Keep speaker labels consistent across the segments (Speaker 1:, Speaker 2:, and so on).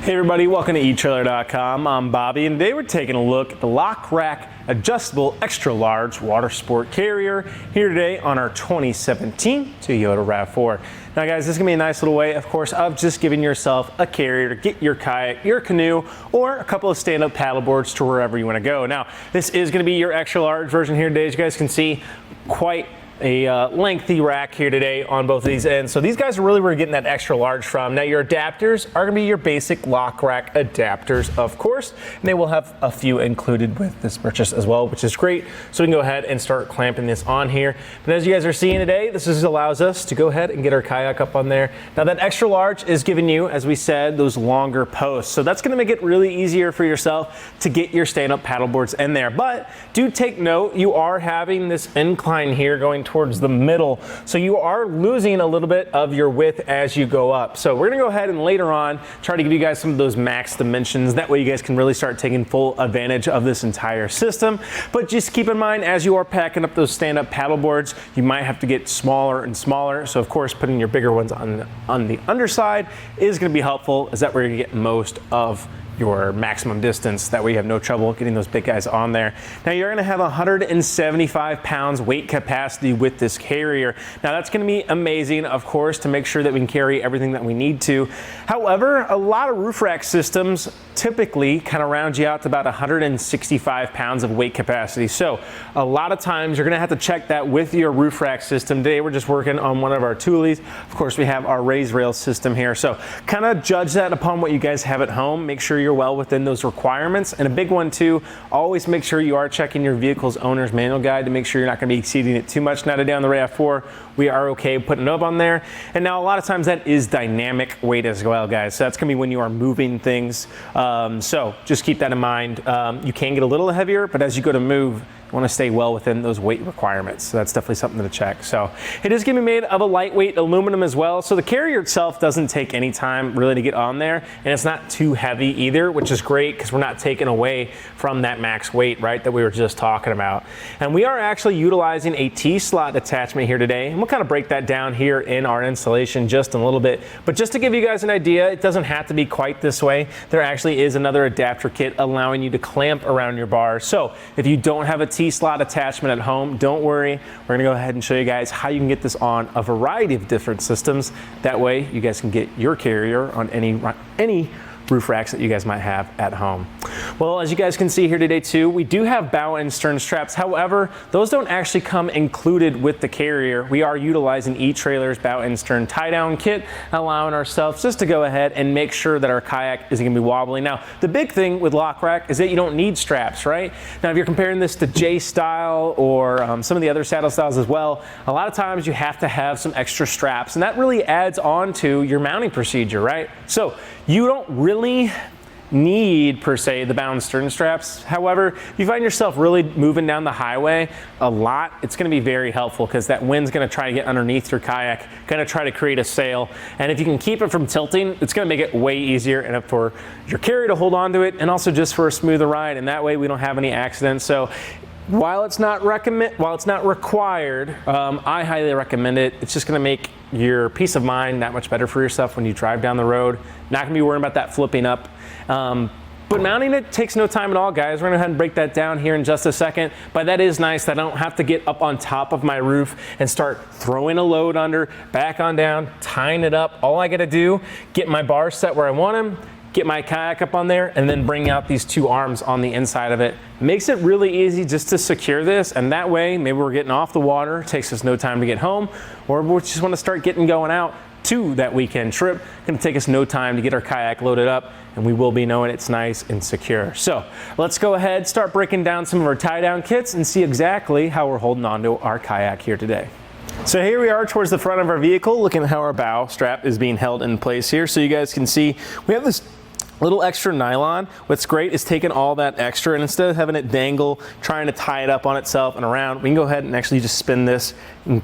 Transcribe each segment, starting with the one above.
Speaker 1: Hey everybody, welcome to etrailer.com. I'm Bobby, and today we're taking a look at the Lockrack adjustable extra large water sport carrier here today on our 2017 Toyota RAV4. Now guys, this is gonna be a nice little way, of course, of just giving yourself a carrier to get your kayak, your canoe, or a couple of stand-up paddleboards to wherever you wanna go. Now, this is gonna be your extra large version here today. As you guys can see, quite a lengthy rack here today on both of these ends. So these guys are really where we're getting that extra large from. Now your adapters are gonna be your basic Lockrack adapters, of course, and they will have a few included with this purchase as well, which is great. So we can go ahead and start clamping this on here. But as you guys are seeing today, this just allows us to go ahead and get our kayak up on there. Now that extra large is giving you, as we said, those longer posts. So that's gonna make it really easier for yourself to get your stand-up paddleboards in there. But do take note, you are having this incline here going towards the middle, so you are losing a little bit of your width as you go up. So we're gonna go ahead and later on try to give you guys some of those max dimensions. That way you guys can really start taking full advantage of this entire system. But just keep in mind, as you are packing up those stand-up paddleboards, you might have to get smaller and smaller. So of course, putting your bigger ones on the underside is gonna be helpful, as that where you get most of your maximum distance. That way you have no trouble getting those big guys on there. Now you're gonna have 175 pounds weight capacity with this carrier. Now that's gonna be amazing, of course, to make sure that we can carry everything that we need to. However, a lot of roof rack systems typically kind of round you out to about 165 pounds of weight capacity. So a lot of times you're gonna have to check that with your roof rack system. Today we're just working on one of our toolies. Of course, we have our raise rail system here. So kind of judge that upon what you guys have at home. Make sure you're well within those requirements. And a big one too, always make sure you are checking your vehicle's owner's manual guide to make sure you're not gonna be exceeding it too much. Now today on the RAV4, we are okay putting it up on there. And now a lot of times that is dynamic weight as well, guys. So that's gonna be when you are moving things. So just keep that in mind. You can get a little heavier, but as you go to move, you want to stay well within those weight requirements. So that's definitely something to check. So it is going to be made of a lightweight aluminum as well. So the carrier itself doesn't take any time really to get on there, and it's not too heavy either, which is great because we're not taking away from that max weight, right, that we were just talking about. And we are actually utilizing a T-slot attachment here today, and we'll kind of break that down here in our installation just a little bit. But just to give you guys an idea, it doesn't have to be quite this way. There actually is another adapter kit allowing you to clamp around your bar. So if you don't have a T-slot attachment at home, don't worry. We're gonna go ahead and show you guys how you can get this on a variety of different systems. That way you guys can get your carrier on any roof racks that you guys might have at home. Well, as you guys can see here today too, we do have bow and stern straps. However, those don't actually come included with the carrier. We are utilizing etrailer's bow and stern tie down kit, allowing ourselves just to go ahead and make sure that our kayak isn't gonna be wobbly. Now, the big thing with Lockrack is that you don't need straps, right? Now, if you're comparing this to J style or some of the other saddle styles as well, a lot of times you have to have some extra straps, and that really adds on to your mounting procedure, right? So you don't really need per se the bow and stern straps. However, if you find yourself really moving down the highway a lot, it's going to be very helpful because that wind's going to try to get underneath your kayak, going to try to create a sail, and if you can keep it from tilting, it's going to make it way easier and for your carrier to hold on to it, and also just for a smoother ride, and that way we don't have any accidents. So while it's not required, I highly recommend it. It's just going to make your peace of mind that much better for yourself when you drive down the road. Not going to be worrying about that flipping up. But mounting it takes no time at all, guys. We're going to go ahead and break that down here in just a second. But that is nice that I don't have to get up on top of my roof and start throwing a load under, back on down, tying it up. All I got to do, get my bars set where I want them, get my kayak up on there, and then bring out these two arms on the inside of it. Makes it really easy just to secure this, and that way maybe we're getting off the water, it takes us no time to get home, or we just want to start getting going out to that weekend trip. It's going to take us no time to get our kayak loaded up, and we will be knowing it's nice and secure. So let's go ahead, start breaking down some of our tie down kits and see exactly how we're holding on to our kayak here today. So here we are towards the front of our vehicle, looking at how our bow strap is being held in place here. So you guys can see we have this little extra nylon. What's great is taking all that extra, and instead of having it dangle, trying to tie it up on itself and around, we can go ahead and actually just spin this and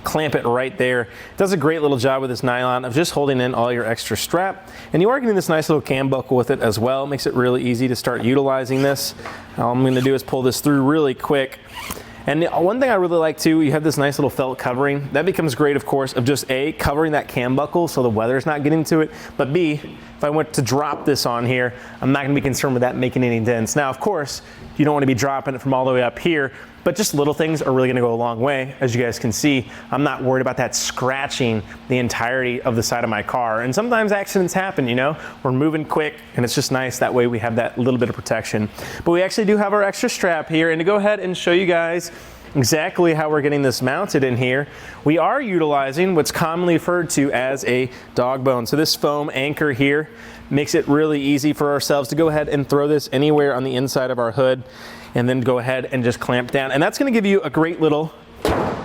Speaker 1: clamp it right there. It does a great little job with this nylon of just holding in all your extra strap. And you are getting this nice little cam buckle with it as well. It makes it really easy to start utilizing this. All I'm gonna do is pull this through really quick. And one thing I really like too, you have this nice little felt covering. That becomes great, of course, of just A, covering that cam buckle so the weather's not getting to it, but B, if if I went to drop this on here, I'm not gonna be concerned with that making any dents. Now, of course, you don't wanna be dropping it from all the way up here, but just little things are really gonna go a long way. As you guys can see, I'm not worried about that scratching the entirety of the side of my car. And sometimes accidents happen, you know? We're moving quick, and it's just nice. That way we have that little bit of protection. But we actually do have our extra strap here, and to go ahead and show you guys exactly how we're getting this mounted in here, we are utilizing what's commonly referred to as a dog bone. So this foam anchor here makes it really easy for ourselves to go ahead and throw this anywhere on the inside of our hood, and then go ahead and just clamp down. And that's gonna give you a great little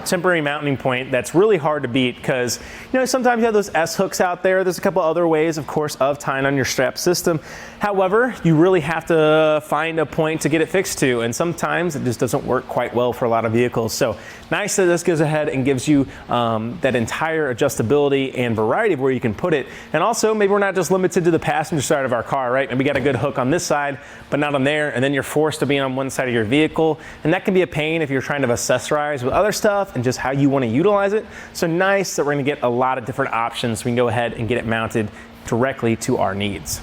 Speaker 1: temporary mounting point that's really hard to beat, because you know, sometimes you have those S hooks out there. There's a couple other ways, of course, of tying on your strap system. However, you really have to find a point to get it fixed to, and sometimes it just doesn't work quite well for a lot of vehicles. So nice that this goes ahead and gives you that entire adjustability and variety of where you can put it. And also, maybe we're not just limited to the passenger side of our car, right? Maybe we got a good hook on this side, but not on there, and then you're forced to be on one side of your vehicle, and that can be a pain if you're trying to accessorize with other stuff and just how you want to utilize it. So nice that we're going to get a lot of different options. We can go ahead and get it mounted directly to our needs.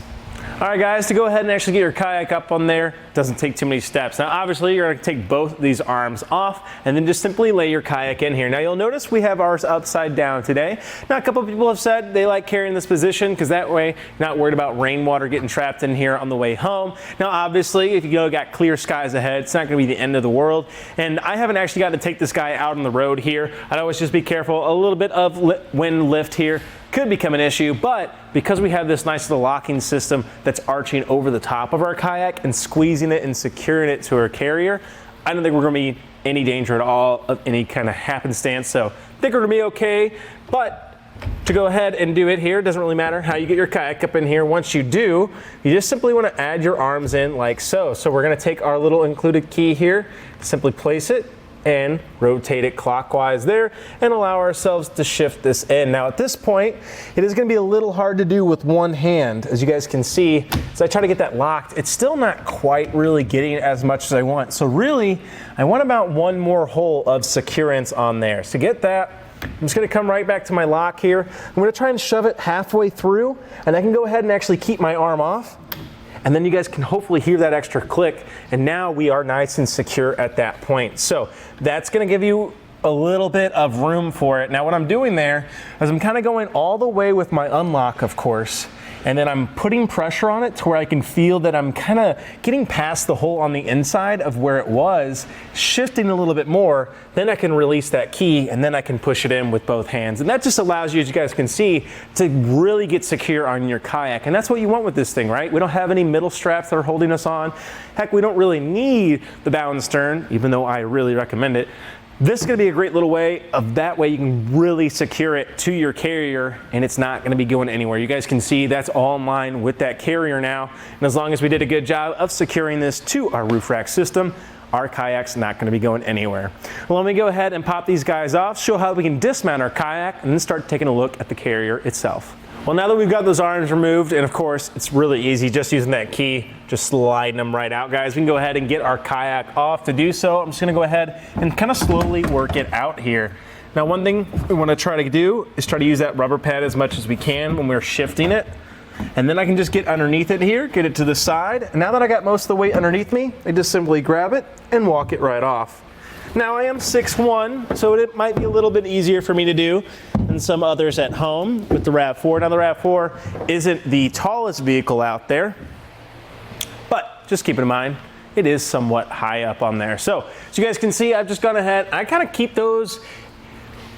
Speaker 1: All right, guys, to go ahead and actually get your kayak up on there doesn't take too many steps. Now, obviously, you're going to take both of these arms off and then just simply lay your kayak in here. Now, you'll notice we have ours upside down today. Now, a couple of people have said they like carrying this position because that way you're not worried about rainwater getting trapped in here on the way home. Now, obviously, if you got clear skies ahead, it's not going to be the end of the world. And I haven't actually got to take this guy out on the road here. I'd always just be careful. A little bit of wind lift here could become an issue, but because we have this nice little locking system that's arching over the top of our kayak and squeezing it and securing it to our carrier, I don't think we're gonna be any danger at all of any kind of happenstance. So I think we're gonna be okay, but to go ahead and do it here, it doesn't really matter how you get your kayak up in here. Once you do, you just simply wanna add your arms in like so. So we're gonna take our little included key here, simply place it, and rotate it clockwise there and allow ourselves to shift this in. Now at this point, it is gonna be a little hard to do with one hand. As you guys can see, as I try to get that locked, it's still not quite really getting as much as I want. So really, I want about one more hole of securance on there. So to get that, I'm just gonna come right back to my lock here. I'm gonna try and shove it halfway through, and I can go ahead and actually keep my arm off. And then you guys can hopefully hear that extra click, and now we are nice and secure at that point. So that's gonna give you a little bit of room for it. Now what I'm doing there is I'm kind of going all the way with my unlock, of course, and then I'm putting pressure on it to where I can feel that I'm kind of getting past the hole on the inside of where it was, shifting a little bit more. Then I can release that key, and then I can push it in with both hands. And that just allows you, as you guys can see, to really get secure on your kayak. And that's what you want with this thing, right? We don't have any middle straps that are holding us on. Heck, we don't really need the bow and stern, even though I really recommend it. This is gonna be a great little way of that way you can really secure it to your carrier, and it's not gonna be going anywhere. You guys can see that's all in line with that carrier now. And as long as we did a good job of securing this to our roof rack system, our kayak's not gonna be going anywhere. Well, let me go ahead and pop these guys off, show how we can dismount our kayak, and then start taking a look at the carrier itself. Well, now that we've got those arms removed, and of course, it's really easy just using that key, just sliding them right out, guys. We can go ahead and get our kayak off. To do so, I'm just gonna go ahead and kind of slowly work it out here. Now, one thing we wanna try to do is try to use that rubber pad as much as we can when we're shifting it. And then I can just get underneath it here, get it to the side. And now that I got most of the weight underneath me, I just simply grab it and walk it right off. Now I am 6'1", so it might be a little bit easier for me to do than some others at home with the RAV4. Now the RAV4 isn't the tallest vehicle out there, but just keep in mind, it is somewhat high up on there. So as you guys can see, I've just gone ahead, I kind of keep those.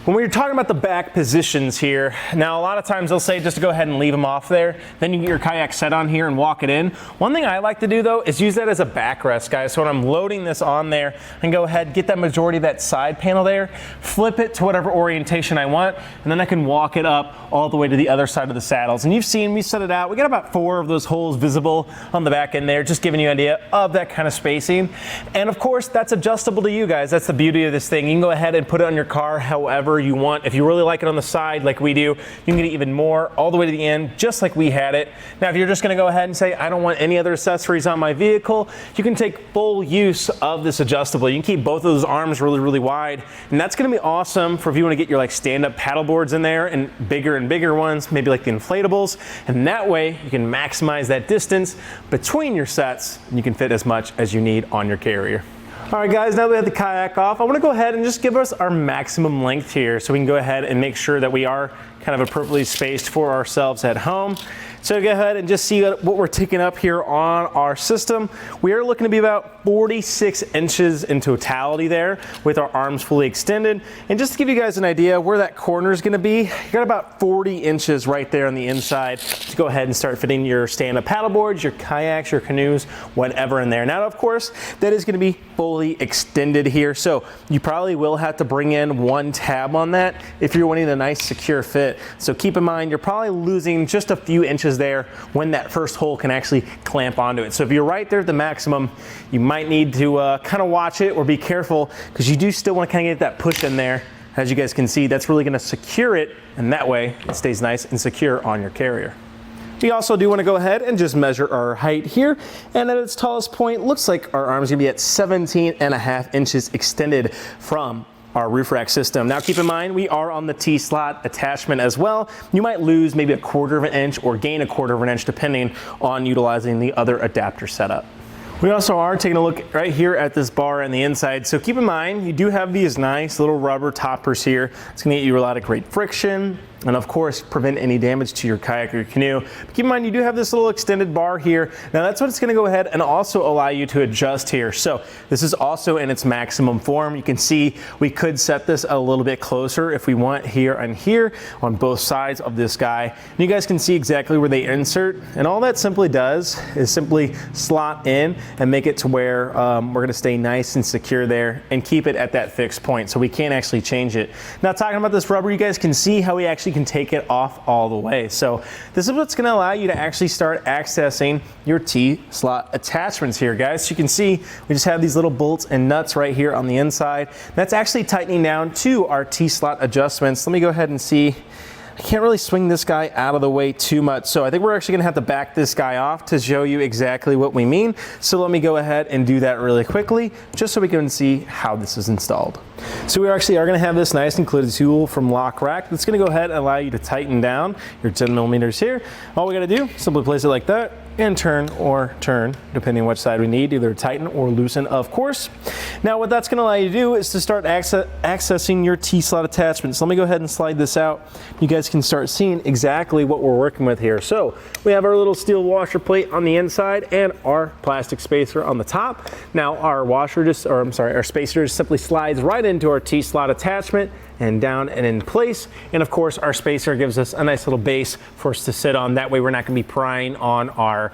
Speaker 1: When we're talking about the back positions here, now a lot of times they'll say just to go ahead and leave them off there, then you get your kayak set on here and walk it in. One thing I like to do though is use that as a backrest, guys. So when I'm loading this on there, I can go ahead, get that majority of that side panel there, flip it to whatever orientation I want, and then I can walk it up all the way to the other side of the saddles. And you've seen me set it out. We got about 4 of those holes visible on the back end there, just giving you an idea of that kind of spacing. And of course, that's adjustable to you guys. That's the beauty of this thing. You can go ahead and put it on your car however whatever you want. If you really like it on the side like we do, you can get even more all the way to the end, just like we had it. Now, if you're just gonna go ahead and say, I don't want any other accessories on my vehicle, you can take full use of this adjustable. You can keep both of those arms really, really wide, and that's gonna be awesome for if you wanna get your like stand-up paddleboards in there and bigger ones, maybe like the inflatables, and that way you can maximize that distance between your sets, and you can fit as much as you need on your carrier. All right, guys, now that we have the kayak off, I want to go ahead and just give us our maximum length here so we can go ahead and make sure that we are kind of appropriately spaced for ourselves at home. So go ahead and just see what we're taking up here on our system. We are looking to be about 46 inches in totality there with our arms fully extended. And just to give you guys an idea where that corner is going to be, you got about 40 inches right there on the inside to go ahead and start fitting your stand-up paddleboards, your kayaks, your canoes, whatever in there. Now, of course, that is going to be fully extended here. So you probably will have to bring in one tab on that if you're wanting a nice secure fit. So keep in mind, you're probably losing just a few inches there when that first hole can actually clamp onto it. So if you're right there at the maximum, you might need to kind of watch it or be careful, because you do still want to kind of get that push in there. As you guys can see, that's really going to secure it, and that way it stays nice and secure on your carrier. We also do want to go ahead and just measure our height here, and at its tallest point, looks like our arm's gonna be at 17.5 inches extended from our roof rack system. Now keep in mind, we are on the T-slot attachment as well. You might lose maybe 1/4 of an inch or gain 1/4 of an inch depending on utilizing the other adapter setup. We also are taking a look right here at this bar on the inside. So keep in mind, you do have these nice little rubber toppers here. It's gonna get you a lot of great friction, and of course prevent any damage to your kayak or your canoe. But keep in mind, you do have this little extended bar here. Now that's what it's going to go ahead and also allow you to adjust here. So this is also in its maximum form. You can see we could set this a little bit closer if we want here and here on both sides of this guy. And you guys can see exactly where they insert, and all that simply does is simply slot in and make it to where we're going to stay nice and secure there and keep it at that fixed point, so we can't actually change it. Now, talking about this rubber, you guys can see how we actually can take it off all the way. So this is what's going to allow you to actually start accessing your T-slot attachments here, guys. So you can see we just have these little bolts and nuts right here on the inside. That's actually tightening down to our T-slot adjustments. Let me go ahead and see. I can't really swing this guy out of the way too much, so I think we're actually gonna have to back this guy off to show you exactly what we mean. So let me go ahead and do that really quickly, just so we can see how this is installed. So we actually are gonna have this nice included tool from Lockrack that's gonna go ahead and allow you to tighten down your 10 millimeters here. All we gotta do, simply place it like that, and turn or turn, depending on which side we need, either tighten or loosen, of course. Now what that's gonna allow you to do is to start accessing your T-slot attachments. Let me go ahead and slide this out. You guys can start seeing exactly what we're working with here. So we have our little steel washer plate on the inside and our plastic spacer on the top. Now our our spacer just simply slides right into our T-slot attachment and down and in place. And of course, our spacer gives us a nice little base for us to sit on. That way we're not gonna be prying on our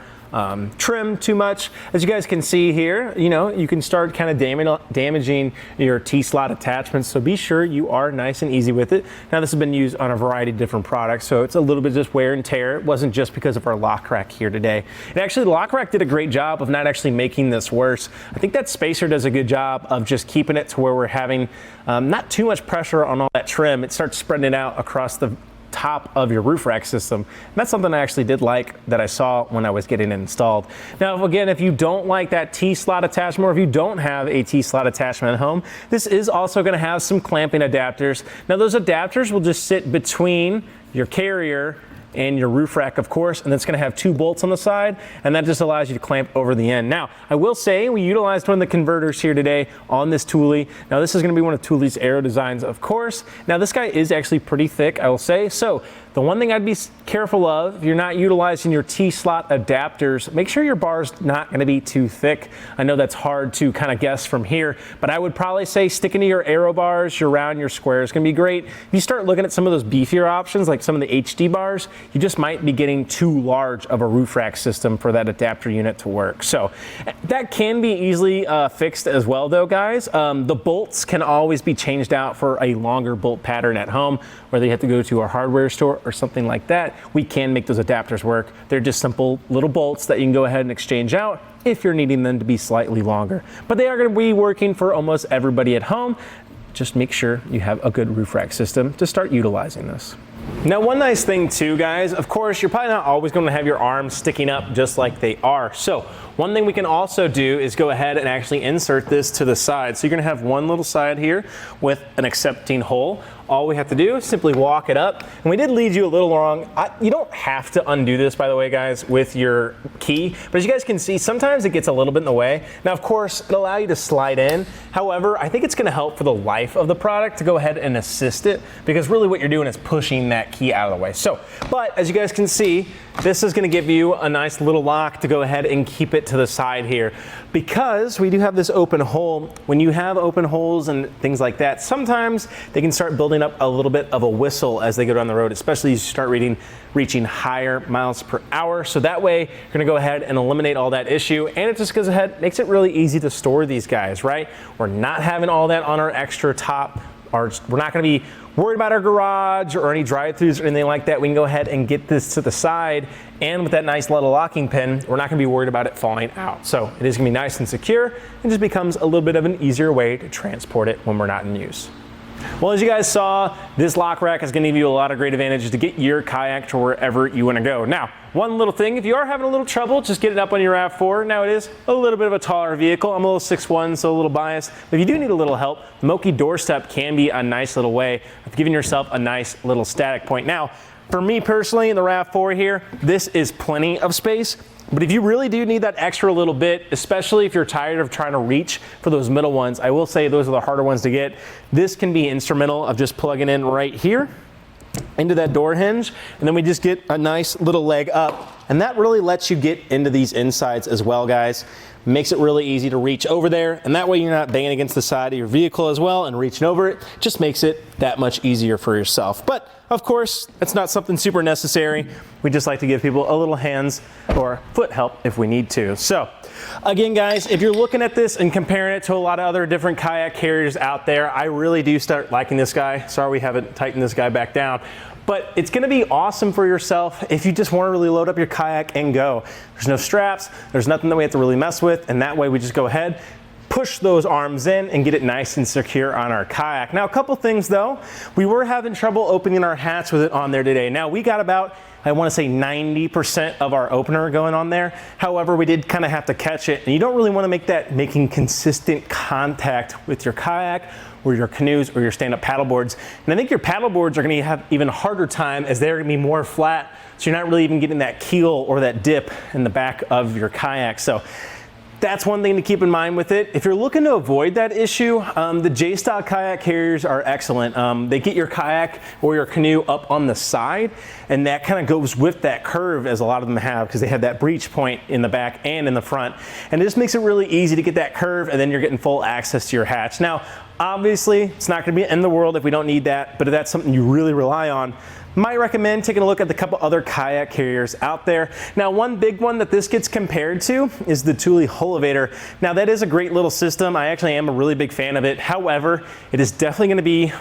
Speaker 1: trim too much. As you guys can see here, you can start kind of damaging your T-slot attachments, so be sure you are nice and easy with it. Now this has been used on a variety of different products, so it's a little bit just wear and tear. It wasn't just because of our Lockrack here today. And actually, the Lockrack did a great job of not actually making this worse. I think that spacer does a good job of just keeping it to where we're having not too much pressure on all that trim. It starts spreading it out across the top of your roof rack system. And that's something I actually did like that I saw when I was getting it installed. Now, again, if you don't like that T-slot attachment, or if you don't have a T-slot attachment at home, this is also going to have some clamping adapters. Now, those adapters will just sit between your carrier and your roof rack, of course, and it's going to have 2 bolts on the side, and that just allows you to clamp over the end. Now, I will say we utilized one of the converters here today on this Thule. Now, this is going to be one of Thule's aero designs, of course. Now, this guy is actually pretty thick, I will say. So the one thing I'd be careful of, if you're not utilizing your T-slot adapters, make sure your bar's not going to be too thick. I know that's hard to kind of guess from here, but I would probably say sticking to your aero bars, your round, your square is going to be great. If you start looking at some of those beefier options, like some of the HD bars, you just might be getting too large of a roof rack system for that adapter unit to work. So that can be easily fixed as well, though, guys. The bolts can always be changed out for a longer bolt pattern at home, whether you have to go to a hardware store or something like that. We can make those adapters work. They're just simple little bolts that you can go ahead and exchange out if you're needing them to be slightly longer. But they are going to be working for almost everybody at home. just make sure you have a good roof rack system to start utilizing this. Now, one nice thing too, guys, of course, you're probably not always going to have your arms sticking up just like they are. So one thing we can also do is go ahead and actually insert this to the side. So you're going to have one little side here with an accepting hole. All we have to do is simply walk it up. And we did lead you a little wrong. You don't have to undo this, by the way, guys, with your key. But as you guys can see, sometimes it gets a little bit in the way. Now, of course, it'll allow you to slide in. However, I think it's going to help for the life of the product to go ahead and assist it, because really what you're doing is pushing that key out of the way. So, but as you guys can see, this is going to give you a nice little lock to go ahead and keep it to the side here. Because we do have this open hole, when you have open holes and things like that, sometimes they can start building up a little bit of a whistle as they go down the road, especially as you start reaching higher miles per hour. So that way, you're gonna go ahead and eliminate all that issue, and it just goes ahead, makes it really easy to store these guys, right? We're not having all that on our extra top. We're not gonna be worried about our garage or any drive-throughs or anything like that. We can go ahead and get this to the side, and with that nice little locking pin, we're not gonna be worried about it falling out. So it is gonna be nice and secure, and just becomes a little bit of an easier way to transport it when we're not in use. Well, as you guys saw, this lock rack is going to give you a lot of great advantages to get your kayak to wherever you want to go. Now, one little thing, if you are having a little trouble, just get it up on your RAV4. Now, it is a little bit of a taller vehicle. I'm a little 6'1", so a little biased. But if you do need a little help, the Moki doorstep can be a nice little way of giving yourself a nice little static point. Now, for me personally, in the RAV4 here, this is plenty of space. But if you really do need that extra little bit, especially if you're tired of trying to reach for those middle ones, I will say those are the harder ones to get. This can be instrumental of just plugging in right here into that door hinge, and then we just get a nice little leg up, and that really lets you get into these insides as well, guys. Makes it really easy to reach over there, and that way you're not banging against the side of your vehicle as well and reaching over it. Just makes it that much easier for yourself. But of course, it's not something super necessary. We just like to give people a little hands or foot help if we need to. So again, guys, if you're looking at this and comparing it to a lot of other different kayak carriers out there, I really do start liking this guy. Sorry we haven't tightened this guy back down. But it's gonna be awesome for yourself if you just wanna really load up your kayak and go. There's no straps, there's nothing that we have to really mess with, and that way we just go ahead, push those arms in and get it nice and secure on our kayak. Now, a couple things though, we were having trouble opening our hatch with it on there today. Now, we got about, I want to say 90% of our opener going on there. However, we did kind of have to catch it, and you don't really want to make that making consistent contact with your kayak or your canoes or your stand-up paddleboards. And I think your paddleboards are going to have even harder time as they're going to be more flat, so you're not really even getting that keel or that dip in the back of your kayak. So that's one thing to keep in mind with it. If you're looking to avoid that issue, the J-style kayak carriers are excellent. They get your kayak or your canoe up on the side, and that kind of goes with that curve, as a lot of them have, because they have that breach point in the back and in the front. And it just makes it really easy to get that curve, and then you're getting full access to your hatch. Now, obviously, it's not going to be in the world if we don't need that, but if that's something you really rely on, might recommend taking a look at the couple other kayak carriers out there. Now, one big one that this gets compared to is the Thule Elevator. Now, that is a great little system. I actually am a really big fan of it. However, it is definitely going to be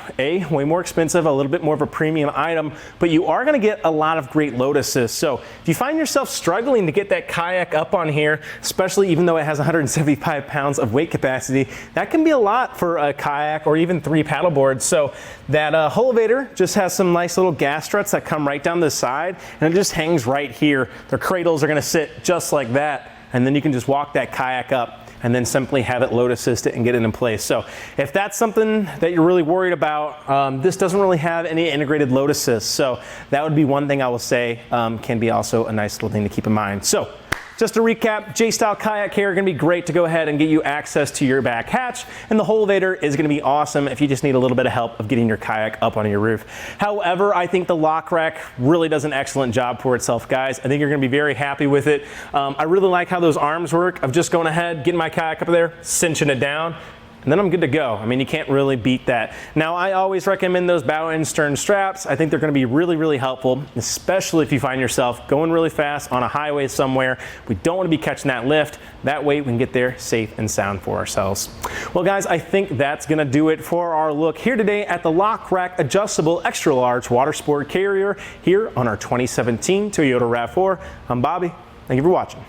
Speaker 1: way more expensive, a little bit more of a premium item, but you are going to get a lot of great load assist. So if you find yourself struggling to get that kayak up on here, especially even though it has 175 pounds of weight capacity, that can be a lot for a kayak or even 3 paddleboards. So that Elevator just has some nice little gas struts that come right down the side, and it just hangs right here. Their cradles are going to sit just like that, and then you can just walk that kayak up and then simply have it load assist it and get it in place. So if that's something that you're really worried about, this doesn't really have any integrated load assist. So that would be one thing I will say can be also a nice little thing to keep in mind. So just to recap, J-style kayak carrier are going to be great to go ahead and get you access to your back hatch, and the Elevator is going to be awesome if you just need a little bit of help of getting your kayak up on your roof. However, I think the Lockrack really does an excellent job for itself, guys. I think you're going to be very happy with it. I really like how those arms work of just going ahead, getting my kayak up there, cinching it down, and then I'm good to go. I mean, you can't really beat that. Now, I always recommend those bow and stern straps. I think they're gonna be really, really helpful, especially if you find yourself going really fast on a highway somewhere. We don't wanna be catching that lift. That way we can get there safe and sound for ourselves. Well, guys, I think that's gonna do it for our look here today at the Lockrack Adjustable Extra Large Watersport Carrier here on our 2017 Toyota RAV4. I'm Bobby. Thank you for watching.